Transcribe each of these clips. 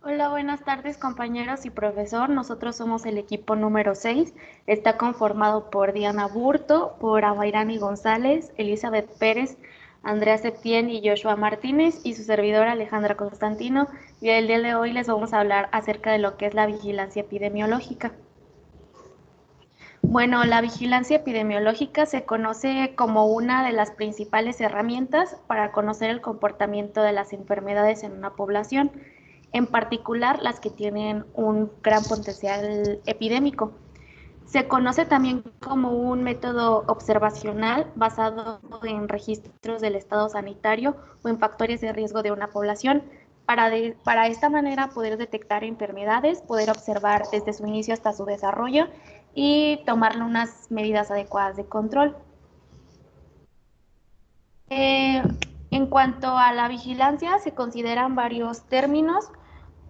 Hola, buenas tardes compañeros y profesor. Nosotros somos el equipo número 6. Está conformado por Diana Burto, por Abairani González, Elizabeth Pérez, Andrea Septién y Joshua Martínez y su servidora Alejandra Constantino. Y el día de hoy les vamos a hablar acerca de lo que es la vigilancia epidemiológica. Bueno, la vigilancia epidemiológica se conoce como una de las principales herramientas para conocer el comportamiento de las enfermedades en una población, en particular las que tienen un gran potencial epidémico. Se conoce también como un método observacional basado en registros del estado sanitario o en factores de riesgo de una población, para esta manera poder detectar enfermedades, poder observar desde su inicio hasta su desarrollo y tomarle unas medidas adecuadas de control. Eh, en cuanto a la vigilancia, se consideran varios términos.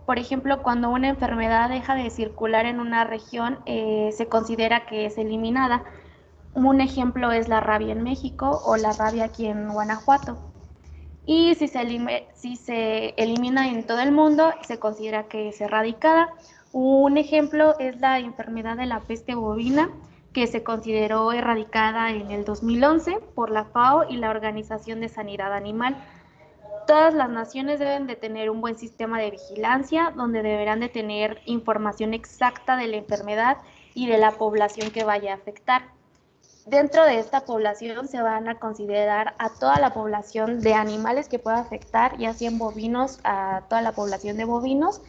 Por ejemplo, cuando una enfermedad deja de circular en una región, se considera que es eliminada. Un ejemplo es la rabia en México o la rabia aquí en Guanajuato. Y si se elimina en todo el mundo, se considera que es erradicada. Un ejemplo es la enfermedad de la peste bovina, que se consideró erradicada en el 2011 por la FAO y la Organización de Sanidad Animal. Todas las naciones deben de tener un buen sistema de vigilancia, donde deberán de tener información exacta de la enfermedad y de la población que vaya a afectar. Dentro de esta población se van a considerar a toda la población de animales que pueda afectar, ya sean bovinos, a toda la población de bovinos,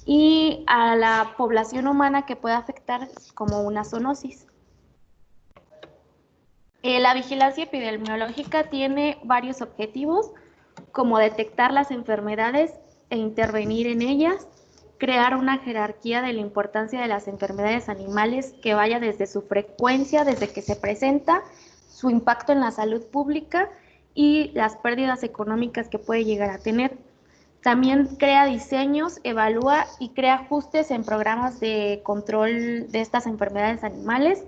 y a la población humana que pueda afectar como una zoonosis. La vigilancia epidemiológica tiene varios objetivos, como detectar las enfermedades e intervenir en ellas, crear una jerarquía de la importancia de las enfermedades animales que vaya desde su frecuencia, desde que se presenta, su impacto en la salud pública y las pérdidas económicas que puede llegar a tener. También crea diseños, evalúa y crea ajustes en programas de control de estas enfermedades animales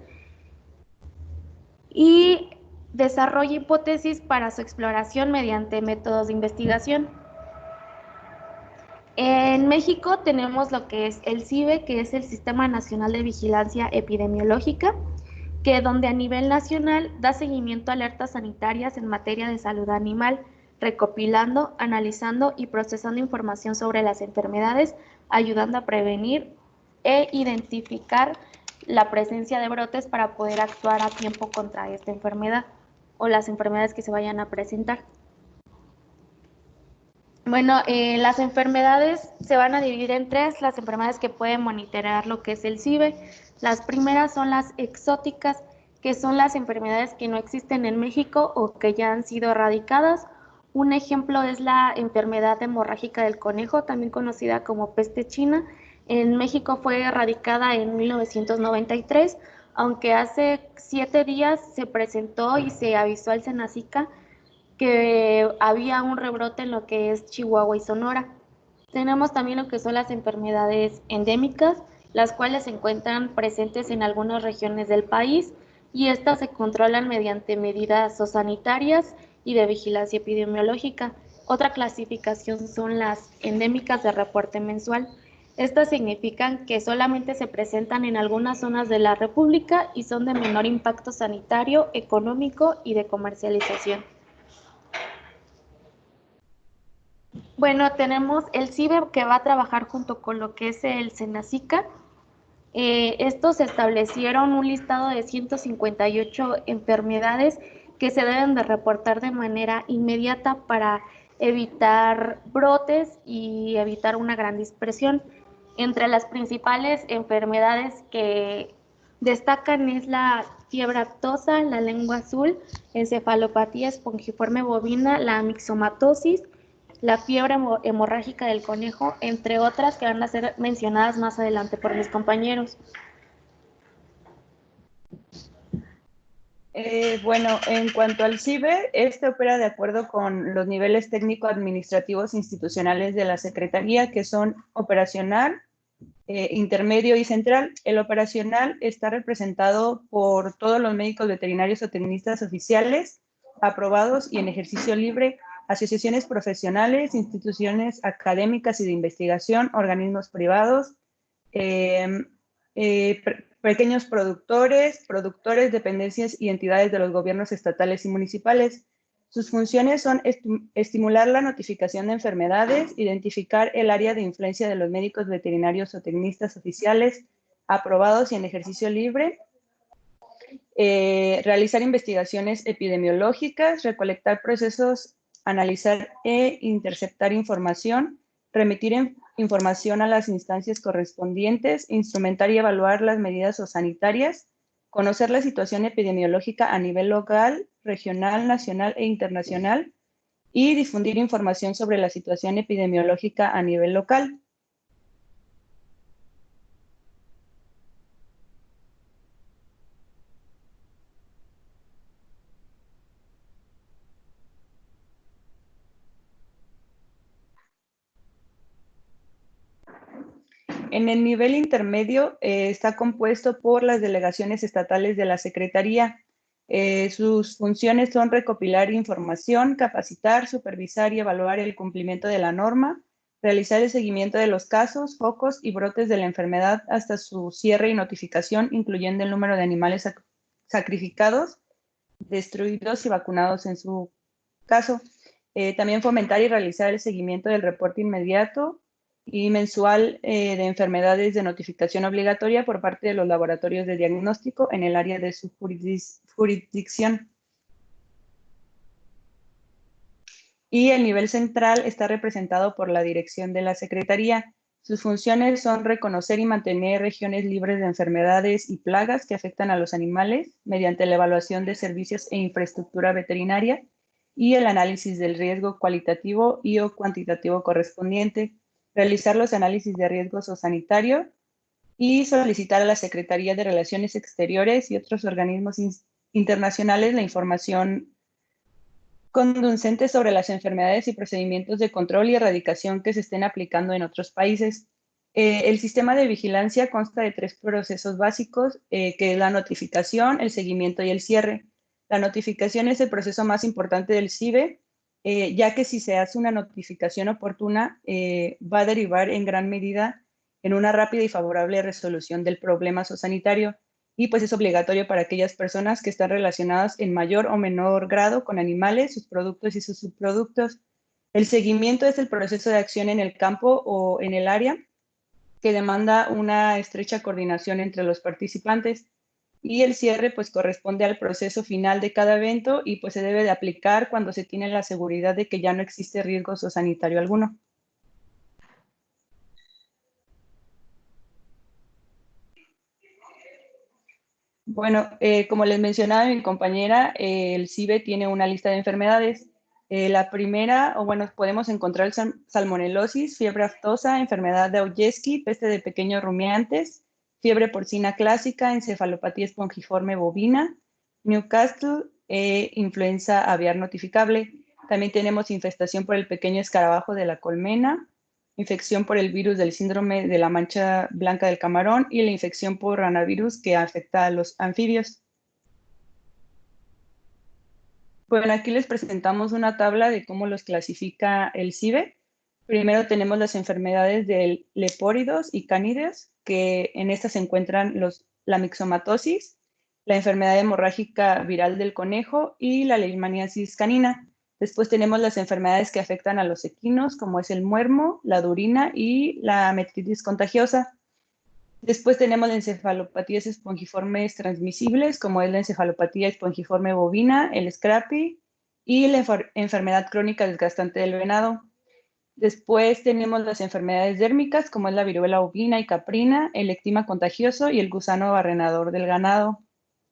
y desarrolla hipótesis para su exploración mediante métodos de investigación. En México tenemos lo que es el CIVE, que es el Sistema Nacional de Vigilancia Epidemiológica, que donde a nivel nacional da seguimiento a alertas sanitarias en materia de salud animal, recopilando, analizando y procesando información sobre las enfermedades, ayudando a prevenir e identificar la presencia de brotes para poder actuar a tiempo contra esta enfermedad o las enfermedades que se vayan a presentar. Bueno, las enfermedades se van a dividir en tres, las enfermedades que pueden monitorear lo que es el CIVE. Las primeras son las exóticas, que son las enfermedades que no existen en México o que ya han sido erradicadas. Un ejemplo es la enfermedad hemorrágica del conejo, también conocida como peste china. En México fue erradicada en 1993, aunque hace 7 días se presentó y se avisó al Senacica que había un rebrote en lo que es Chihuahua y Sonora. Tenemos también lo que son las enfermedades endémicas, las cuales se encuentran presentes en algunas regiones del país y estas se controlan mediante medidas zoosanitarias y de vigilancia epidemiológica. Otra clasificación son las endémicas de reporte mensual. Estas significan que solamente se presentan en algunas zonas de la República y son de menor impacto sanitario, económico y de comercialización. Bueno, tenemos el CIBE que va a trabajar junto con lo que es el Senacica. Estos establecieron un listado de 158 enfermedades que se deben de reportar de manera inmediata para evitar brotes y evitar una gran dispersión. Entre las principales enfermedades que destacan es la fiebre aftosa, la lengua azul, encefalopatía espongiforme bovina, la mixomatosis, la fiebre hemorrágica del conejo, entre otras que van a ser mencionadas más adelante por mis compañeros. Bueno, en cuanto al CIBE, este opera de acuerdo con los niveles técnico-administrativos institucionales de la Secretaría, que son operacional, intermedio y central. El operacional está representado por todos los médicos veterinarios o tecnistas oficiales aprobados y en ejercicio libre asociaciones profesionales, instituciones académicas y de investigación, organismos privados, pequeños productores, dependencias y entidades de los gobiernos estatales y municipales. Sus funciones son estimular la notificación de enfermedades, identificar el área de influencia de los médicos veterinarios o tecnistas oficiales aprobados y en ejercicio libre, realizar investigaciones epidemiológicas, recolectar procesos, analizar e interceptar información, remitir información a las instancias correspondientes, instrumentar y evaluar las medidas sanitarias, conocer la situación epidemiológica a nivel local, regional, nacional e internacional y difundir información sobre la situación epidemiológica a nivel local. En el nivel intermedio está compuesto por las delegaciones estatales de la Secretaría. Sus funciones son recopilar información, capacitar, supervisar y evaluar el cumplimiento de la norma, realizar el seguimiento de los casos, focos y brotes de la enfermedad hasta su cierre y notificación, incluyendo el número de animales sacrificados, destruidos y vacunados en su caso. También fomentar y realizar el seguimiento del reporte inmediato y mensual de enfermedades de notificación obligatoria por parte de los laboratorios de diagnóstico en el área de su jurisdicción. Y el nivel central está representado por la dirección de la Secretaría. Sus funciones son reconocer y mantener regiones libres de enfermedades y plagas que afectan a los animales mediante la evaluación de servicios e infraestructura veterinaria y el análisis del riesgo cualitativo y o cuantitativo correspondiente, realizar los análisis de riesgo sanitario y solicitar a la Secretaría de Relaciones Exteriores y otros organismos internacionales la información conducente sobre las enfermedades y procedimientos de control y erradicación que se estén aplicando en otros países. El sistema de vigilancia consta de 3 procesos básicos, que es la notificación, el seguimiento y el cierre. La notificación es el proceso más importante del CIBE, ya que si se hace una notificación oportuna, va a derivar en gran medida en una rápida y favorable resolución del problema zoosanitario, y pues es obligatorio para aquellas personas que están relacionadas en mayor o menor grado con animales, sus productos y sus subproductos. El seguimiento es el proceso de acción en el campo o en el área que demanda una estrecha coordinación entre los participantes, y el cierre pues corresponde al proceso final de cada evento y pues se debe de aplicar cuando se tiene la seguridad de que ya no existe riesgo zoosanitario alguno. Bueno, como les mencionaba mi compañera, el CIBE tiene una lista de enfermedades. La primera, o bueno, podemos encontrar salmonelosis, fiebre aftosa, enfermedad de Augeski, peste de pequeños rumiantes, fiebre porcina clásica, encefalopatía espongiforme bovina, Newcastle, influenza aviar notificable. También tenemos infestación por el pequeño escarabajo de la colmena, infección por el virus del síndrome de la mancha blanca del camarón y la infección por ranavirus que afecta a los anfibios. Bueno, aquí les presentamos una tabla de cómo los clasifica el CIBE. Primero tenemos las enfermedades de lepóridos y cánidos, que en estas se encuentran la mixomatosis, la enfermedad hemorrágica viral del conejo y la leishmaniasis canina. Después tenemos las enfermedades que afectan a los equinos, como es el muermo, la durina y la metritis contagiosa. Después tenemos las encefalopatías espongiformes transmisibles, como es la encefalopatía espongiforme bovina, el SCRAPI y la enfermedad crónica desgastante del venado. Después tenemos las enfermedades dérmicas, como es la viruela ovina y caprina, el ectima contagioso y el gusano barrenador del ganado.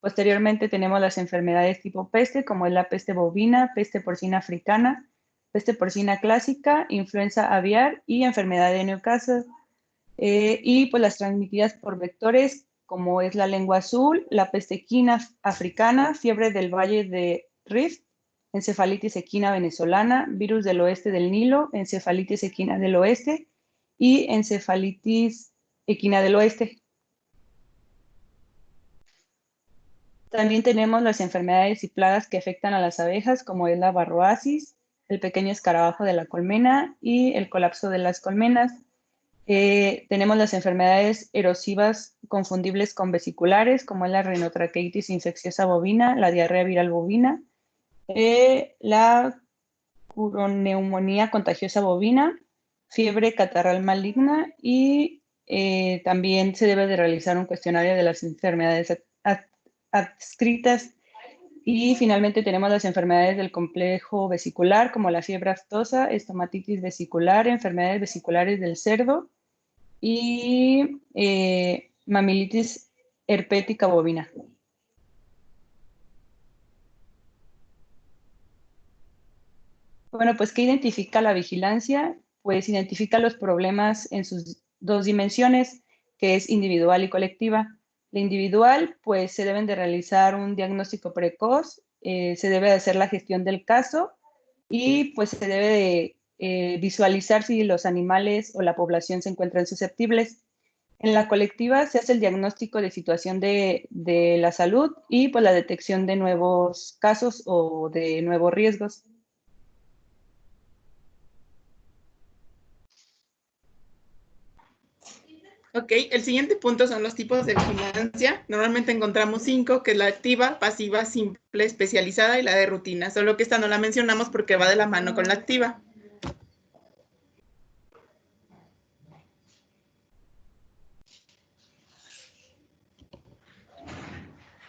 Posteriormente tenemos las enfermedades tipo peste, como es la peste bovina, peste porcina africana, peste porcina clásica, influenza aviar y enfermedad de Newcastle. Y pues las transmitidas por vectores, como es la lengua azul, la peste equina africana, fiebre del valle de Rift, encefalitis equina venezolana, virus del oeste del Nilo, encefalitis equina del oeste y encefalitis equina del oeste. También tenemos las enfermedades y plagas que afectan a las abejas, como es la varroasis, el pequeño escarabajo de la colmena y el colapso de las colmenas. Tenemos las enfermedades erosivas confundibles con vesiculares, como es la rinotraqueitis infecciosa bovina, la diarrea viral bovina, la uroneumonía contagiosa bovina, fiebre catarral maligna y también se debe de realizar un cuestionario de las enfermedades adscritas. Y finalmente tenemos las enfermedades del complejo vesicular, como la fiebre aftosa, estomatitis vesicular, enfermedades vesiculares del cerdo y mamilitis herpética bovina. Bueno, pues ¿qué identifica la vigilancia? Pues identifica los problemas en sus dos dimensiones, que es individual y colectiva. La individual, pues se deben de realizar un diagnóstico precoz, se debe de hacer la gestión del caso y pues se debe de visualizar si los animales o la población se encuentran susceptibles. En la colectiva se hace el diagnóstico de situación de la salud y pues la detección de nuevos casos o de nuevos riesgos. Ok, el siguiente punto son los tipos de vigilancia. Normalmente encontramos 5, que es la activa, pasiva, simple, especializada y la de rutina. Solo que esta no la mencionamos porque va de la mano con la activa.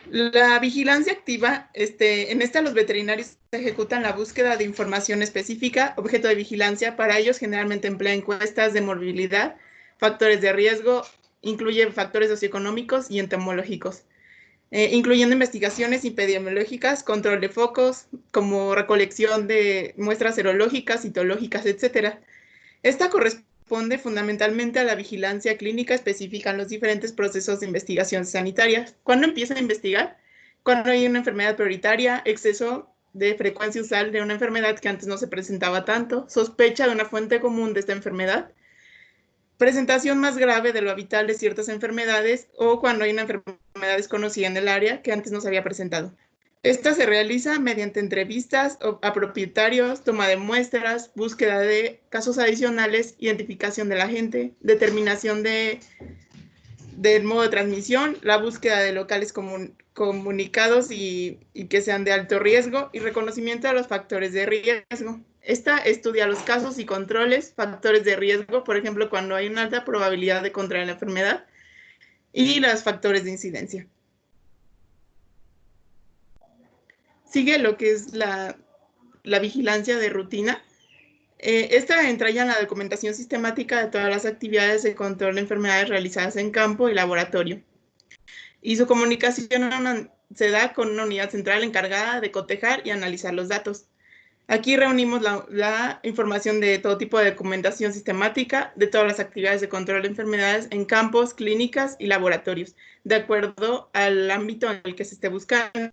La vigilancia activa, en esta los veterinarios ejecutan la búsqueda de información específica, objeto de vigilancia. Para ellos generalmente emplea encuestas de morbilidad, factores de riesgo, incluye factores socioeconómicos y entomológicos, incluyendo investigaciones epidemiológicas, control de focos, como recolección de muestras serológicas, citológicas, etc. Esta corresponde fundamentalmente a la vigilancia clínica específica en los diferentes procesos de investigación sanitaria. ¿Cuándo empieza a investigar? Cuando hay una enfermedad prioritaria, exceso de frecuencia usual de una enfermedad que antes no se presentaba tanto, sospecha de una fuente común de esta enfermedad, presentación más grave de lo habitual de ciertas enfermedades o cuando hay una enfermedad desconocida en el área que antes no se había presentado. Esta se realiza mediante entrevistas a propietarios, toma de muestras, búsqueda de casos adicionales, identificación del agente, determinación del modo de transmisión, la búsqueda de locales comunicados y que sean de alto riesgo y reconocimiento de los factores de riesgo. Esta estudia los casos y controles, factores de riesgo, por ejemplo, cuando hay una alta probabilidad de contraer la enfermedad, y los factores de incidencia. Sigue lo que es la vigilancia de rutina. Esta entra ya en la documentación sistemática de todas las actividades de control de enfermedades realizadas en campo y laboratorio. Y su comunicación se da con una unidad central encargada de cotejar y analizar los datos. Aquí reunimos la información de todo tipo de documentación sistemática de todas las actividades de control de enfermedades en campos, clínicas y laboratorios, de acuerdo al ámbito en el que se esté buscando.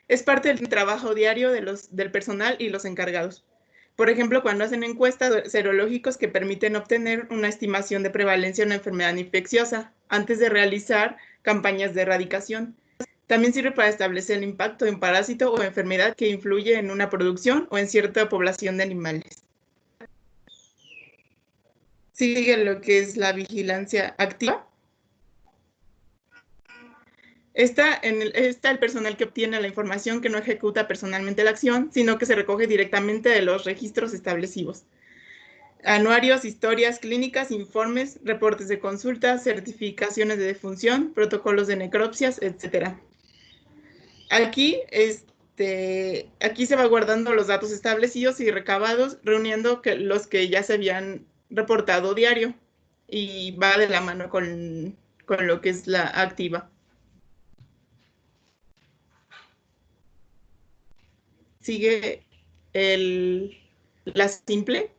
Es parte del trabajo diario del personal y los encargados. Por ejemplo, cuando hacen encuestas serológicos que permiten obtener una estimación de prevalencia de una enfermedad infecciosa antes de realizar campañas de erradicación. También sirve para establecer el impacto de un parásito o enfermedad que influye en una producción o en cierta población de animales. Sigue lo que es la vigilancia activa. Está el personal que obtiene la información, que no ejecuta personalmente la acción, sino que se recoge directamente de los registros establecidos. Anuarios, historias clínicas, informes, reportes de consultas, certificaciones de defunción, protocolos de necropsias, etc. Aquí se va guardando los datos establecidos y recabados, reuniendo los que ya se habían reportado diario, y va de la mano con lo que es la activa. Sigue la simple.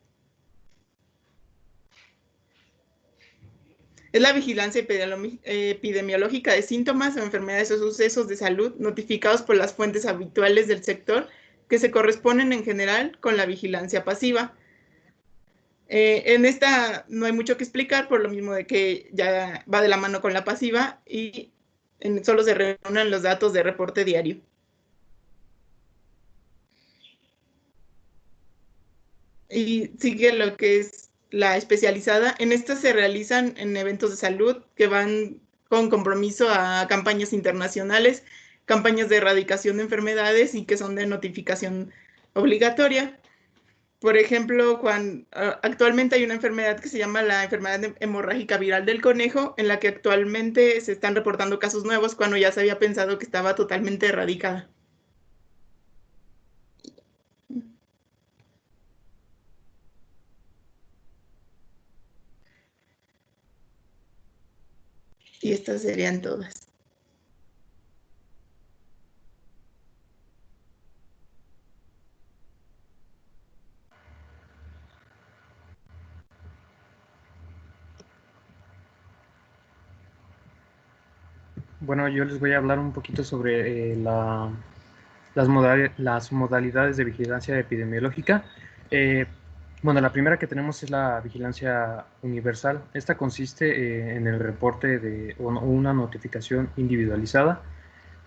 Es la vigilancia epidemiológica de síntomas o enfermedades o sucesos de salud notificados por las fuentes habituales del sector, que se corresponden en general con la vigilancia pasiva. En esta no hay mucho que explicar, por lo mismo de que ya va de la mano con la pasiva y solo se reúnen los datos de reporte diario. y sigue lo que es la especializada. En esta se realizan en eventos de salud que van con compromiso a campañas internacionales, campañas de erradicación de enfermedades y que son de notificación obligatoria. Por ejemplo, actualmente hay una enfermedad que se llama la enfermedad hemorrágica viral del conejo, en la que actualmente se están reportando casos nuevos cuando ya se había pensado que estaba totalmente erradicada. Y estas serían todas. Bueno, yo les voy a hablar un poquito sobre las modalidades de vigilancia epidemiológica. Bueno, la primera que tenemos es la vigilancia universal. Esta consiste en el reporte de una notificación individualizada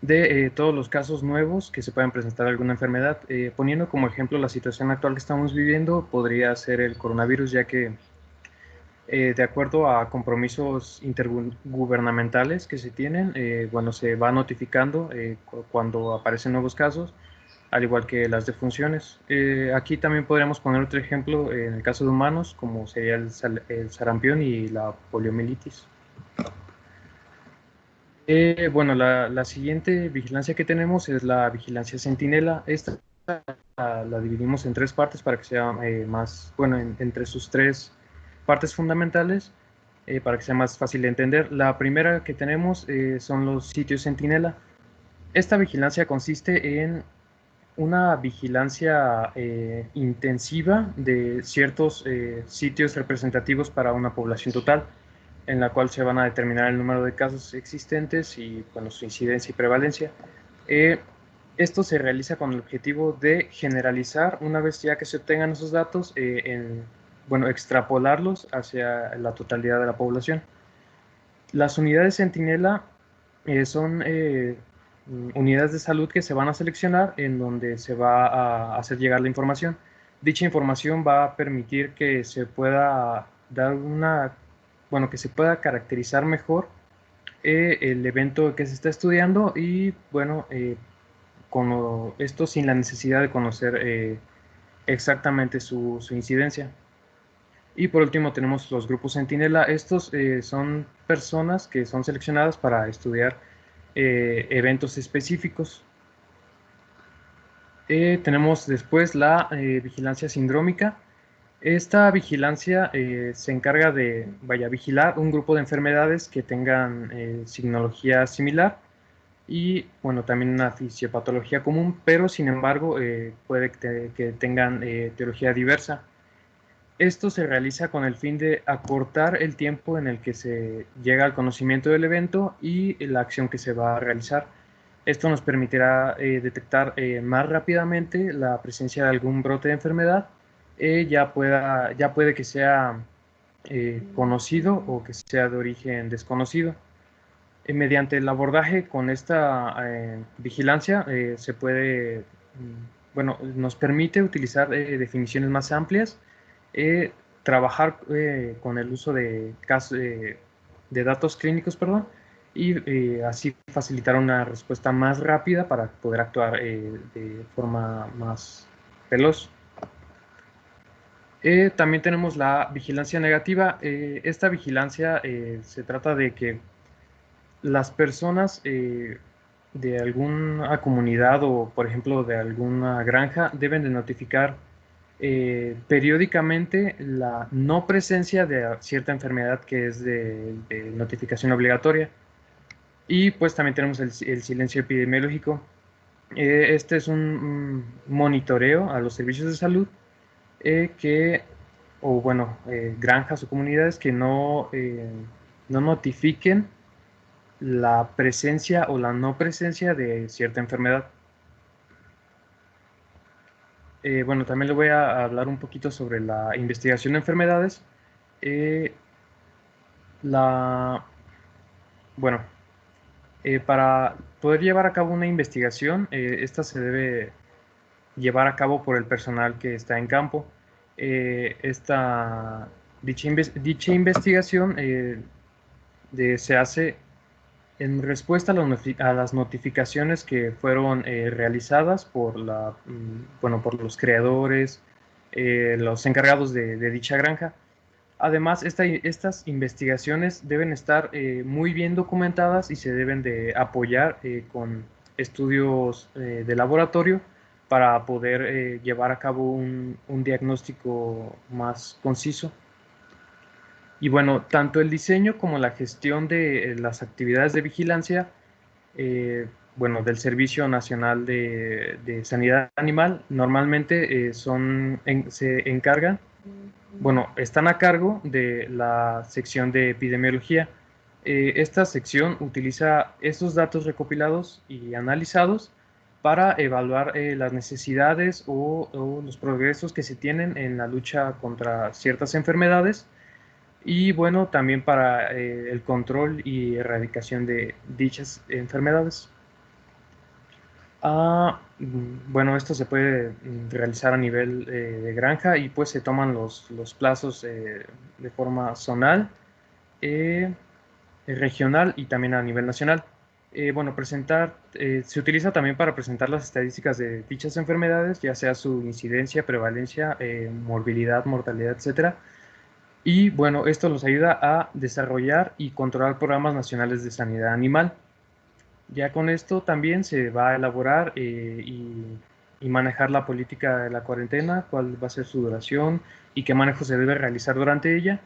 de todos los casos nuevos que se puedan presentar alguna enfermedad. Poniendo como ejemplo la situación actual que estamos viviendo, podría ser el coronavirus, ya que de acuerdo a compromisos intergubernamentales que se tienen, bueno, se va notificando cuando aparecen nuevos casos, al igual que las defunciones. Aquí también podríamos poner otro ejemplo en el caso de humanos, como sería el sarampión y la poliomielitis. Bueno, la siguiente vigilancia que tenemos es la vigilancia centinela. Esta la dividimos en tres partes para que sea más, bueno, entre sus tres partes fundamentales, para que sea más fácil de entender. La primera que tenemos son los sitios centinela. Esta vigilancia consiste en una vigilancia intensiva de ciertos sitios representativos para una población total, en la cual se van a determinar el número de casos existentes y, bueno, su incidencia y prevalencia. Esto se realiza con el objetivo de generalizar, una vez ya que se obtengan esos datos, bueno, extrapolarlos hacia la totalidad de la población. Las unidades centinela son unidades de salud que se van a seleccionar, en donde se va a hacer llegar la información. Dicha información va a permitir que se pueda dar bueno, que se pueda caracterizar mejor el evento que se está estudiando y, bueno, con esto sin la necesidad de conocer exactamente su incidencia. Y por último tenemos los grupos centinela. Estos son personas que son seleccionadas para estudiar eventos específicos. Tenemos después la vigilancia sindrómica. Esta vigilancia se encarga de, vigilar un grupo de enfermedades que tengan signología similar y, bueno, también una fisiopatología común, pero sin embargo puede que tengan etiología diversa. Esto se realiza con el fin de acortar el tiempo en el que se llega al conocimiento del evento y la acción que se va a realizar. Esto nos permitirá detectar más rápidamente la presencia de algún brote de enfermedad, ya puede que sea conocido o que sea de origen desconocido. Mediante el abordaje con esta vigilancia se puede, bueno, nos permite utilizar definiciones más amplias, trabajar con el uso de datos clínicos, perdón, y así facilitar una respuesta más rápida para poder actuar de forma más veloz. También tenemos la vigilancia negativa. Esta vigilancia se trata de que las personas de alguna comunidad o, por ejemplo, de alguna granja deben de notificar periódicamente la no presencia de cierta enfermedad que es de notificación obligatoria. Y pues también tenemos el silencio epidemiológico. Este es un monitoreo a los servicios de salud granjas o comunidades que no notifiquen la presencia o la no presencia de cierta enfermedad. Bueno, también le voy a hablar un poquito sobre la investigación de enfermedades. Para poder llevar a cabo una investigación, esta se debe llevar a cabo por el personal que está en campo. Dicha investigación se hace en respuesta a las notificaciones que fueron realizadas por por los creadores, los encargados de dicha granja. Además, estas investigaciones deben estar muy bien documentadas y se deben de apoyar con estudios de laboratorio para poder llevar a cabo un diagnóstico más conciso. Y bueno, tanto el diseño como la gestión de las actividades de vigilancia, del Servicio Nacional de Sanidad Animal, normalmente se encargan, están a cargo de la sección de epidemiología. Esta sección utiliza estos datos recopilados y analizados para evaluar las necesidades o los progresos que se tienen en la lucha contra ciertas enfermedades y también para el control y erradicación de dichas enfermedades. Esto se puede realizar a nivel de granja y pues se toman los plazos de forma zonal, regional y también a nivel nacional. Se utiliza también para presentar las estadísticas de dichas enfermedades, ya sea su incidencia, prevalencia, morbilidad, mortalidad, etcétera. Y esto nos ayuda a desarrollar y controlar programas nacionales de sanidad animal. Ya con esto también se va a elaborar y manejar la política de la cuarentena, cuál va a ser su duración y qué manejo se debe realizar durante ella.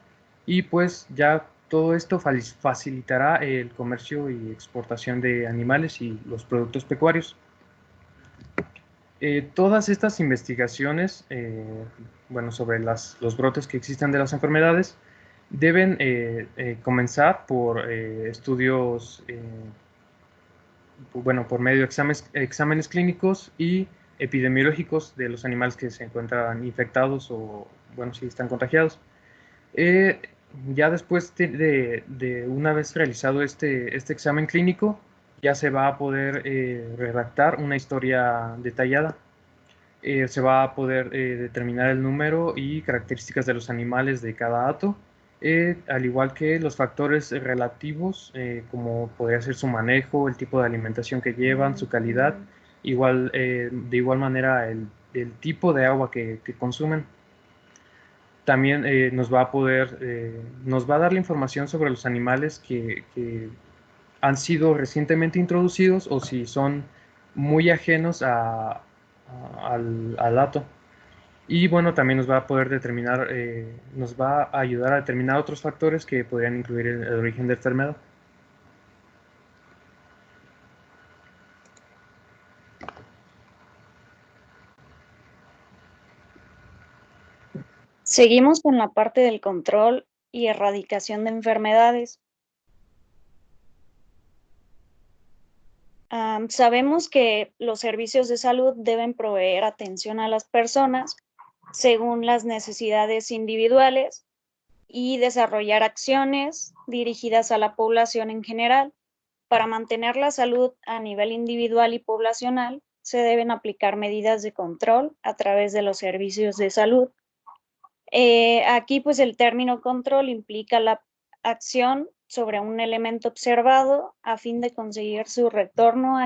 Y pues ya todo esto facilitará el comercio y exportación de animales y los productos pecuarios. Todas estas investigaciones, sobre los brotes que existen de las enfermedades, deben comenzar por estudios, por medio de exámenes clínicos y epidemiológicos de los animales que se encuentran infectados o, si están contagiados. Ya después de una vez realizado este examen clínico, ya se va a poder redactar una historia detallada. Se va a poder determinar el número y características de los animales de cada hato, al igual que los factores relativos, como podría ser su manejo, el tipo de alimentación que llevan, su calidad, de igual manera el tipo de agua que consumen. También nos va a dar la información sobre los animales que han sido recientemente introducidos o si son muy ajenos al hato. Y también nos va a poder determinar, nos va a ayudar a determinar otros factores que podrían incluir el origen de la enfermedad. Seguimos con la parte del control y erradicación de enfermedades. Sabemos que los servicios de salud deben proveer atención a las personas según las necesidades individuales y desarrollar acciones dirigidas a la población en general. Para mantener la salud a nivel individual y poblacional, se deben aplicar medidas de control a través de los servicios de salud. Aquí, pues, el término control implica la acción sobre un elemento observado a fin de conseguir su retorno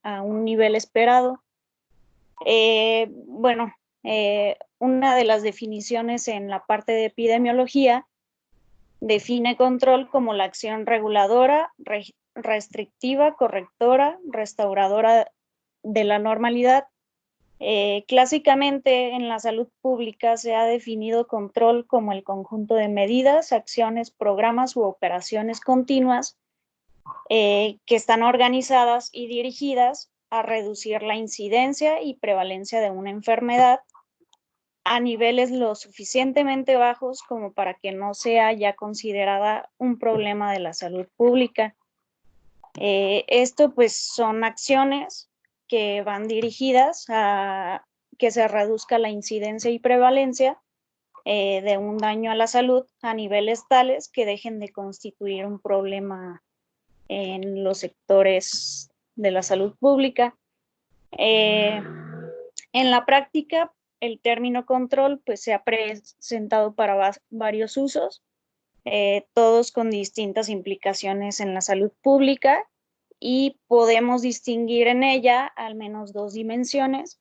a un nivel esperado. Una de las definiciones en la parte de epidemiología define control como la acción reguladora, restrictiva, correctora, restauradora de la normalidad. Clásicamente en la salud pública se ha definido control como el conjunto de medidas, acciones, programas u operaciones continuas que están organizadas y dirigidas a reducir la incidencia y prevalencia de una enfermedad a niveles lo suficientemente bajos como para que no sea ya considerada un problema de la salud pública. Esto pues son acciones que van dirigidas a que se reduzca la incidencia y prevalencia de un daño a la salud a niveles tales que dejen de constituir un problema en los sectores de la salud pública. En la práctica, el término control pues se ha presentado para varios usos, todos con distintas implicaciones en la salud pública, y podemos distinguir en ella al menos dos dimensiones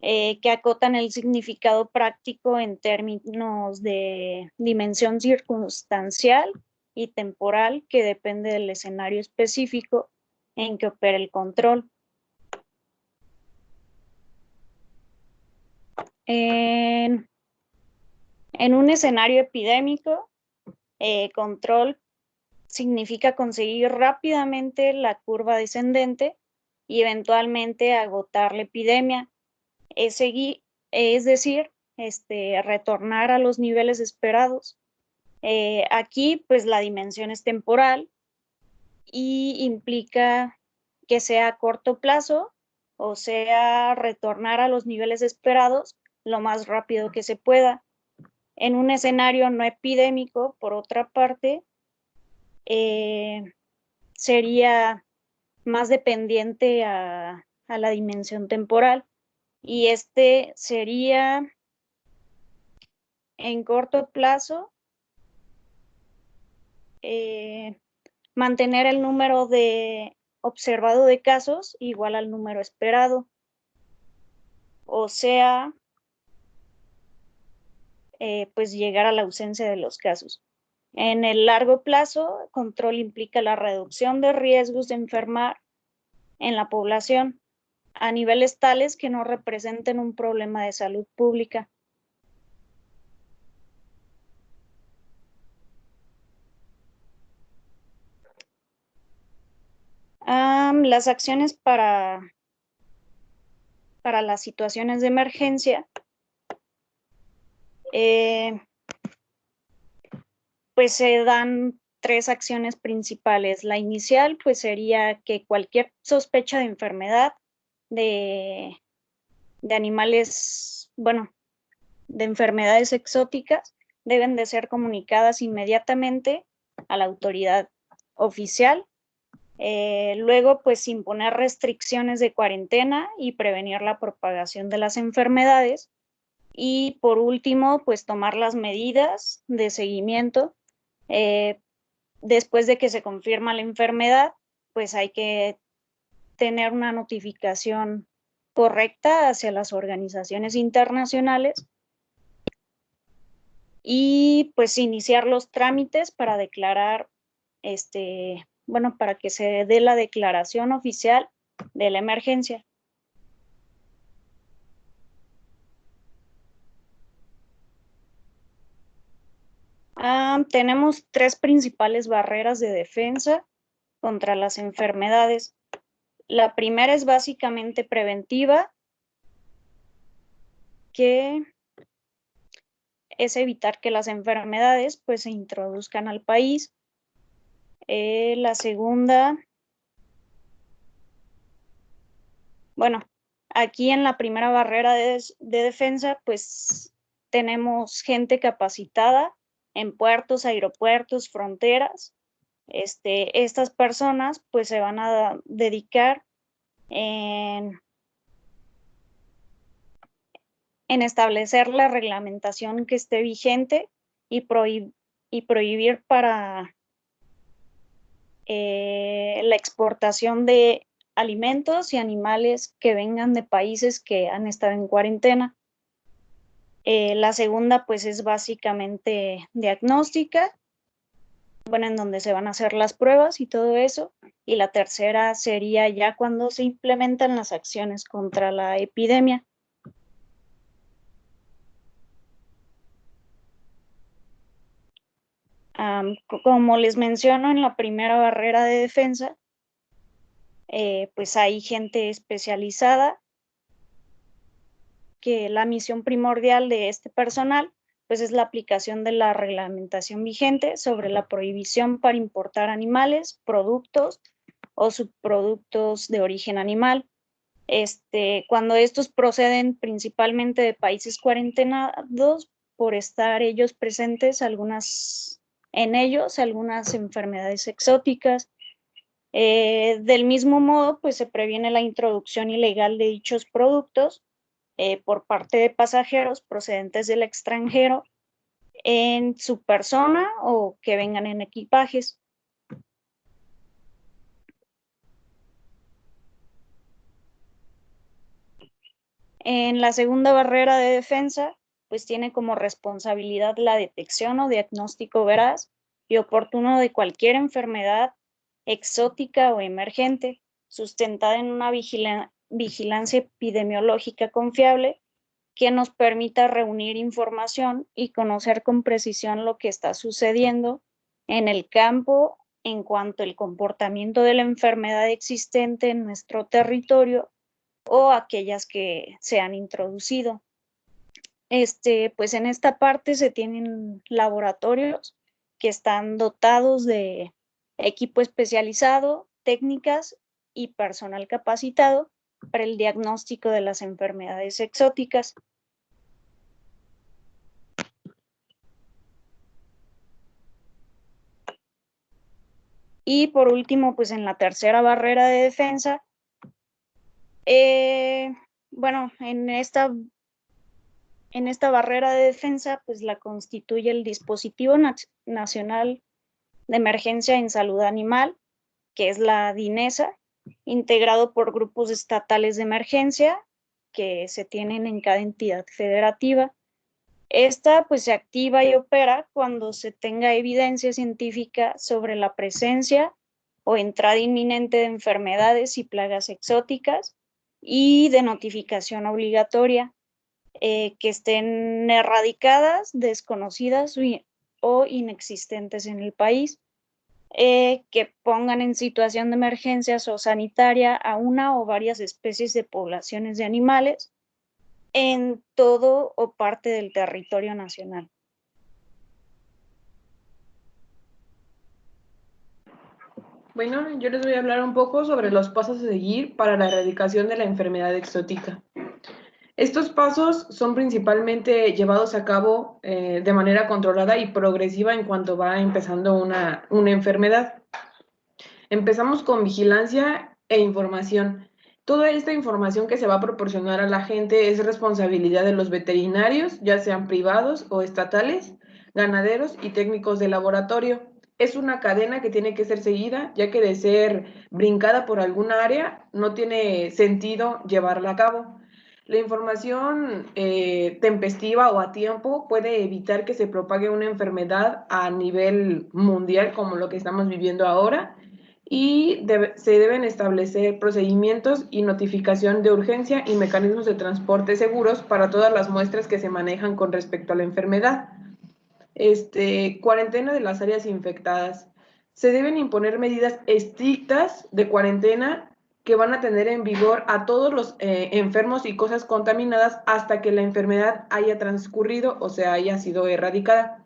que acotan el significado práctico en términos de dimensión circunstancial y temporal, que depende del escenario específico en que opera el control. En un escenario epidémico, control significa conseguir rápidamente la curva descendente y eventualmente agotar la epidemia, es decir, retornar a los niveles esperados. Aquí, pues la dimensión es temporal y implica que sea a corto plazo, o sea, retornar a los niveles esperados lo más rápido que se pueda. En un escenario no epidémico, por otra parte, sería más dependiente a la dimensión temporal, y sería en corto plazo mantener el número observado de casos igual al número esperado, o sea, pues llegar a la ausencia de los casos. En el largo plazo, control implica la reducción de riesgos de enfermar en la población a niveles tales que no representen un problema de salud pública. Las acciones para las situaciones de emergencia, pues se dan tres acciones principales. La inicial, pues sería que cualquier sospecha de enfermedad de animales, bueno, de enfermedades exóticas, deben de ser comunicadas inmediatamente a la autoridad oficial. Luego, pues imponer restricciones de cuarentena y prevenir la propagación de las enfermedades. Y por último, pues tomar las medidas de seguimiento. Después de que se confirma la enfermedad, pues hay que tener una notificación correcta hacia las organizaciones internacionales y pues iniciar los trámites para declarar, bueno, para que se dé la declaración oficial de la emergencia. Tenemos tres principales barreras de defensa contra las enfermedades. La primera es básicamente preventiva, que es evitar que las enfermedades pues se introduzcan al país. La segunda, bueno, aquí en la primera barrera de defensa pues tenemos gente capacitada en puertos, aeropuertos, fronteras. Estas personas pues se van a dedicar en establecer la reglamentación que esté vigente y prohibir para la exportación de alimentos y animales que vengan de países que han estado en cuarentena. La segunda pues es básicamente diagnóstica, bueno, en donde se van a hacer las pruebas y todo eso. Y la tercera sería ya cuando se implementan las acciones contra la epidemia. Como les menciono, en la primera barrera de defensa, pues hay gente especializada, que la misión primordial de este personal pues es la aplicación de la reglamentación vigente sobre la prohibición para importar animales, productos o subproductos de origen animal. Cuando estos proceden principalmente de países cuarentenados, por estar ellos presentes algunas enfermedades exóticas. Del mismo modo, pues se previene la introducción ilegal de dichos productos por parte de pasajeros procedentes del extranjero en su persona o que vengan en equipajes. En la segunda barrera de defensa, pues tiene como responsabilidad la detección o diagnóstico veraz y oportuno de cualquier enfermedad exótica o emergente, sustentada en una vigilancia epidemiológica confiable que nos permita reunir información y conocer con precisión lo que está sucediendo en el campo en cuanto al comportamiento de la enfermedad existente en nuestro territorio o aquellas que se han introducido. Pues en esta parte se tienen laboratorios que están dotados de equipo especializado, técnicas y personal capacitado para el diagnóstico de las enfermedades exóticas. Y por último, pues en la tercera barrera de defensa, bueno, en esta barrera de defensa, pues la constituye el Dispositivo Nacional de Emergencia en Salud Animal, que es la DINESA, integrado por grupos estatales de emergencia que se tienen en cada entidad federativa. Esta pues se activa y opera cuando se tenga evidencia científica sobre la presencia o entrada inminente de enfermedades y plagas exóticas y de notificación obligatoria que estén erradicadas, desconocidas o inexistentes en el país, que pongan en situación de emergencia o sanitaria a una o varias especies de poblaciones de animales en todo o parte del territorio nacional. Bueno, yo les voy a hablar un poco sobre los pasos a seguir para la erradicación de la enfermedad exótica. Estos pasos son principalmente llevados a cabo de manera controlada y progresiva en cuanto va empezando una enfermedad. Empezamos con vigilancia e información. Toda esta información que se va a proporcionar a la gente es responsabilidad de los veterinarios, ya sean privados o estatales, ganaderos y técnicos de laboratorio. Es una cadena que tiene que ser seguida, ya que de ser brincada por alguna área, no tiene sentido llevarla a cabo. La información tempestiva o a tiempo puede evitar que se propague una enfermedad a nivel mundial, como lo que estamos viviendo ahora, y se deben establecer procedimientos y notificación de urgencia y mecanismos de transporte seguros para todas las muestras que se manejan con respecto a la enfermedad. Cuarentena de las áreas infectadas. Se deben imponer medidas estrictas de cuarentena que van a tener en vigor a todos los enfermos y cosas contaminadas hasta que la enfermedad haya transcurrido o sea, haya sido erradicada.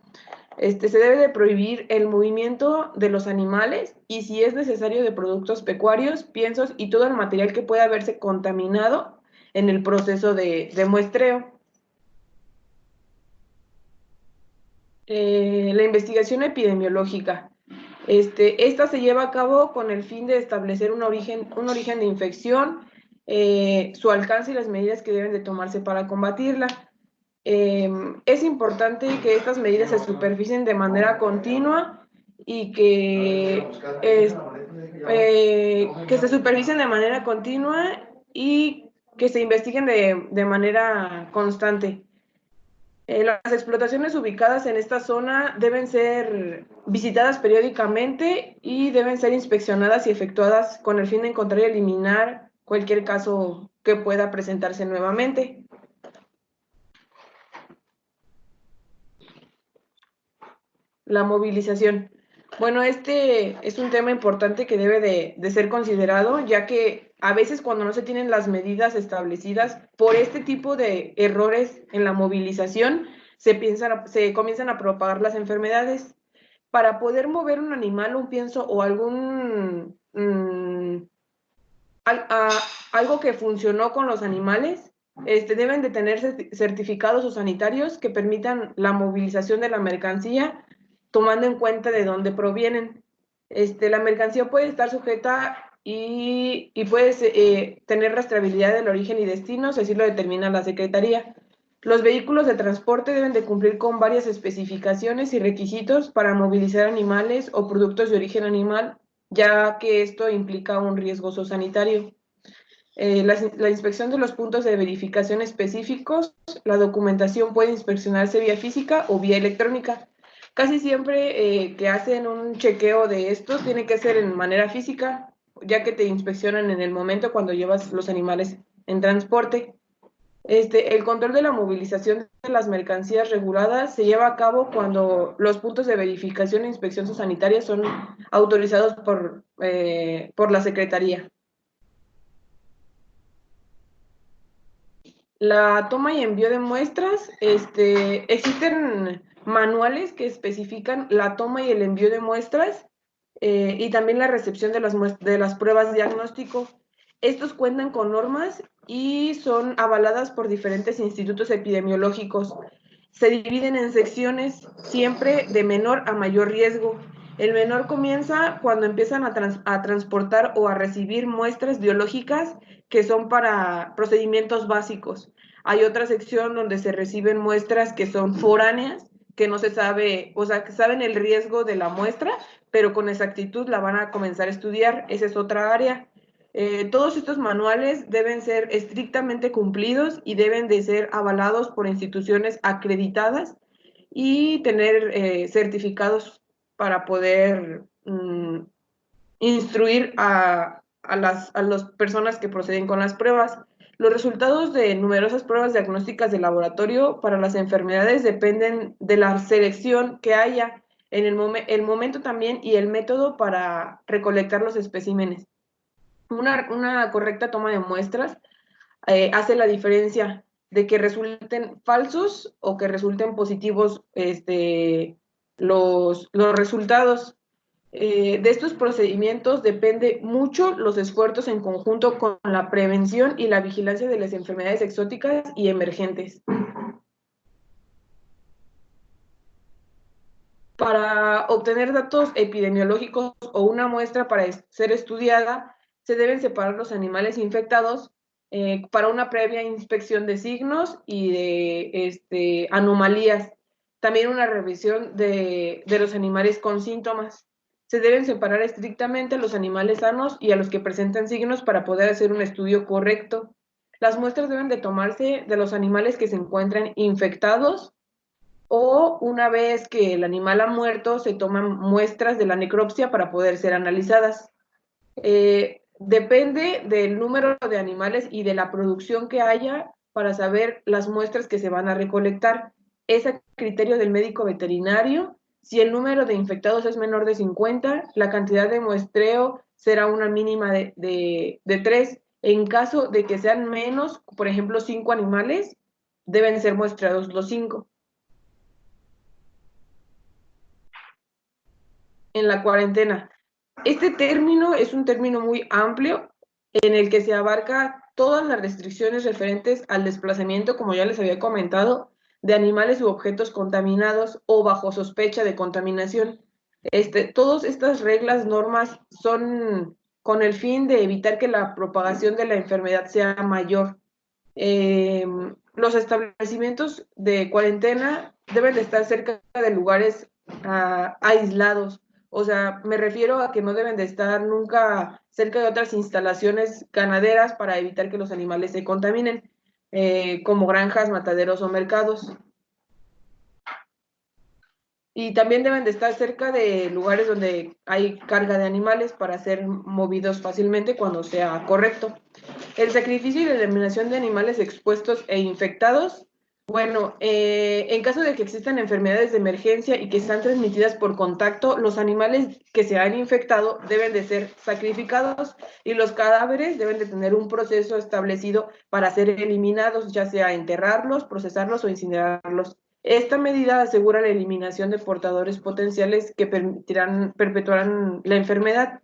Se debe de prohibir el movimiento de los animales y si es necesario de productos pecuarios, piensos y todo el material que pueda haberse contaminado en el proceso de muestreo. La investigación epidemiológica. Esta se lleva a cabo con el fin de establecer un origen de infección, su alcance y las medidas que deben de tomarse para combatirla. Es importante que estas medidas se supervisen de manera continua y que se supervisen de manera continua y que se investiguen de manera constante. Las explotaciones ubicadas en esta zona deben ser visitadas periódicamente y deben ser inspeccionadas y efectuadas con el fin de encontrar y eliminar cualquier caso que pueda presentarse nuevamente. La movilización. Bueno, este es un tema importante que debe de ser considerado, ya que a veces cuando no se tienen las medidas establecidas por este tipo de errores en la movilización, se comienzan a propagar las enfermedades. Para poder mover un animal, un pienso o algún algo que funcionó con los animales, deben de tener certificados o sanitarios que permitan la movilización de la mercancía tomando en cuenta de dónde provienen. La mercancía puede estar sujeta y puede tener rastreabilidad del origen y destino, si así lo determina la Secretaría. Los vehículos de transporte deben de cumplir con varias especificaciones y requisitos para movilizar animales o productos de origen animal, ya que esto implica un riesgo sanitario. La inspección de los puntos de verificación específicos, la documentación puede inspeccionarse vía física o vía electrónica. Casi siempre que hacen un chequeo de esto, tiene que ser en manera física, ya que te inspeccionan en el momento cuando llevas los animales en transporte. El control de la movilización de las mercancías reguladas se lleva a cabo cuando los puntos de verificación e inspección sanitaria son autorizados por la Secretaría. La toma y envío de muestras, existen manuales que especifican la toma y el envío de muestras y también la recepción de las pruebas diagnóstico. Estos cuentan con normas y son avaladas por diferentes institutos epidemiológicos. Se dividen en secciones siempre de menor a mayor riesgo. El menor comienza cuando empiezan a transportar o a recibir muestras biológicas que son para procedimientos básicos. Hay otra sección donde se reciben muestras que son foráneas, que no se sabe, o sea, que saben el riesgo de la muestra, pero con exactitud la van a comenzar a estudiar. Esa es otra área. Todos estos manuales deben ser estrictamente cumplidos y deben de ser avalados por instituciones acreditadas y tener certificados para poder instruir a las personas que proceden con las pruebas. Los resultados de numerosas pruebas diagnósticas de laboratorio para las enfermedades dependen de la selección que haya en el momento también y el método para recolectar los especímenes. Una correcta toma de muestras hace la diferencia de que resulten falsos o que resulten positivos los resultados. De estos procedimientos depende mucho los esfuerzos en conjunto con la prevención y la vigilancia de las enfermedades exóticas y emergentes. Para obtener datos epidemiológicos o una muestra para ser estudiada, se deben separar los animales infectados para una previa inspección de signos y de anomalías. También una revisión de los animales con síntomas. Se deben separar estrictamente a los animales sanos y a los que presentan signos para poder hacer un estudio correcto. Las muestras deben de tomarse de los animales que se encuentran infectados o una vez que el animal ha muerto, se toman muestras de la necropsia para poder ser analizadas. Depende del número de animales y de la producción que haya para saber las muestras que se van a recolectar. Es a criterio del médico veterinario. Si el número de infectados es menor de 50, la cantidad de muestreo será una mínima de 3. En caso de que sean menos, por ejemplo, 5 animales, deben ser muestreados los 5. En la cuarentena. Este término es un término muy amplio en el que se abarca todas las restricciones referentes al desplazamiento, como ya les había comentado, de animales u objetos contaminados o bajo sospecha de contaminación. Todas estas reglas, normas, son con el fin de evitar que la propagación de la enfermedad sea mayor. Los establecimientos de cuarentena deben de estar cerca de lugares aislados. O sea, me refiero a que no deben de estar nunca cerca de otras instalaciones ganaderas para evitar que los animales se contaminen, como granjas, mataderos o mercados. Y también deben de estar cerca de lugares donde hay carga de animales para ser movidos fácilmente cuando sea correcto. El sacrificio y la eliminación de animales expuestos e infectados. Bueno, en caso de que existan enfermedades de emergencia y que sean transmitidas por contacto, los animales que se han infectado deben de ser sacrificados y los cadáveres deben de tener un proceso establecido para ser eliminados, ya sea enterrarlos, procesarlos o incinerarlos. Esta medida asegura la eliminación de portadores potenciales que perpetuarán la enfermedad.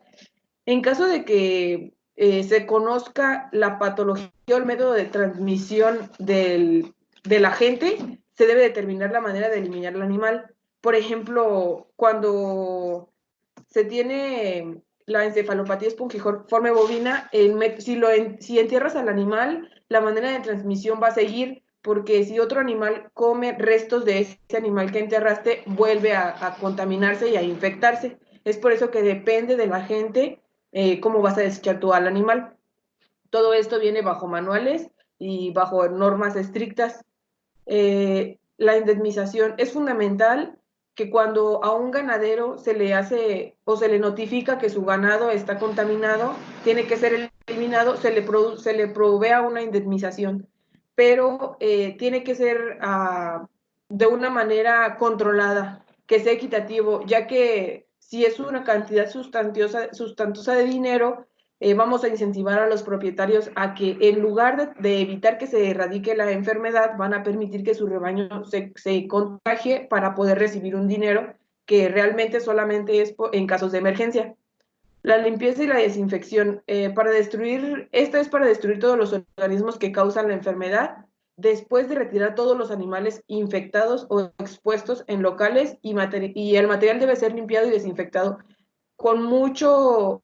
En caso de que se conozca la patología o el método de transmisión del agente, se debe determinar la manera de eliminar el animal. Por ejemplo, cuando se tiene la encefalopatía espongiforme bovina, si entierras al animal, la manera de transmisión va a seguir, porque si otro animal come restos de ese animal que enterraste, vuelve a contaminarse y a infectarse. Es por eso que depende de la gente cómo vas a desechar tú al animal. Todo esto viene bajo manuales y bajo normas estrictas. La indemnización es fundamental, que cuando a un ganadero se le hace o se le notifica que su ganado está contaminado, tiene que ser eliminado, se le provea una indemnización, pero tiene que ser de una manera controlada, que sea equitativo, ya que si es una cantidad sustantosa de dinero, vamos a incentivar a los propietarios a que en lugar de evitar que se erradique la enfermedad, van a permitir que su rebaño se contagie para poder recibir un dinero que realmente solamente es en casos de emergencia. La limpieza y la desinfección, esta es para destruir todos los organismos que causan la enfermedad, después de retirar todos los animales infectados o expuestos en locales, y el material debe ser limpiado y desinfectado con mucho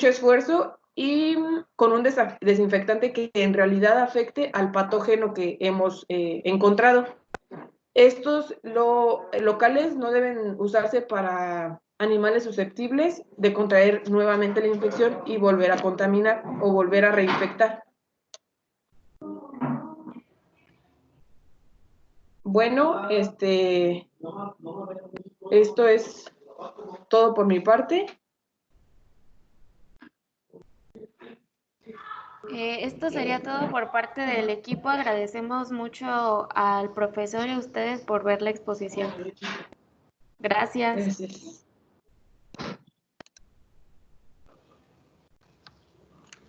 esfuerzo y con un desinfectante que en realidad afecte al patógeno que hemos encontrado. Estos locales no deben usarse para animales susceptibles de contraer nuevamente la infección y volver a contaminar o volver a reinfectar. Bueno, esto es todo por mi parte. Esto sería todo por parte del equipo. Agradecemos mucho al profesor y a ustedes por ver la exposición. Gracias. Gracias.